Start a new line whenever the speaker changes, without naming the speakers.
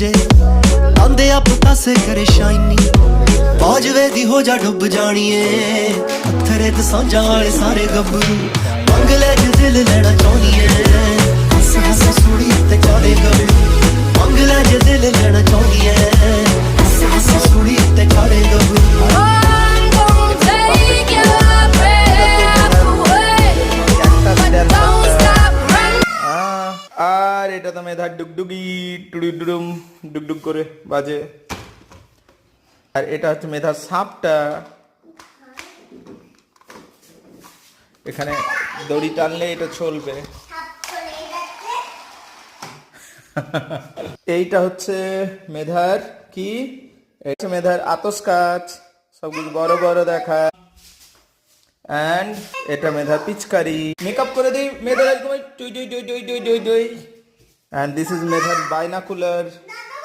ਜੇ ਆਂਦੇ ਆ ਪੁੱਤਾ ਸੇ ਕਰੇ ਸ਼ਾਈਨੀ ਬਾਜ ਵੇ ਦੀ ਹੋ ਜਾ ਡੁੱਬ ਜਾਣੀਏ ਪੱਥਰੇ ਤੇ ਸਾਂਝਾਂ ਵਾਲੇ ਸਾਰੇ ਗੱਭਰੂ ਮੰਗ ਲੈ ਜੇ ਦਿਲ ਲੈਣਾ ਚਾਹੁੰਦੀ ਏ ਹੱਸ ਹੱਸ ਸੁਣੀ ਤੇ ਚਾੜੇ ਗੱਭਰੂ ਮੰਗ ਲੈ ਜੇ ਦਿਲ ਲੈਣਾ ਚਾਹੁੰਦੀ ਏ ਹੱਸ ਹੱਸ ਸੁਣੀ ਤੇ ਚਾੜੇ ਗੱਭਰੂ
আর এটা তো মেধার ডুগডুগি টুডুডুম ডুগডুগ করে বাজে। আর এটা হচ্ছে মেধার সাপটা, এখানে দড়ি টানলে এটা চলবে। এইটা হচ্ছে মেধার কি, এটা মেধার আতস কাজ, সবকিছু বড় বড় দেখা। এন্ড এটা মেধার পিচকারি, মেকআপ করে দিই মেধার একদম টুই টুই টুই টুই টুই টুই। এন্ড দিস ইজ মেধার বাইনাকুলার।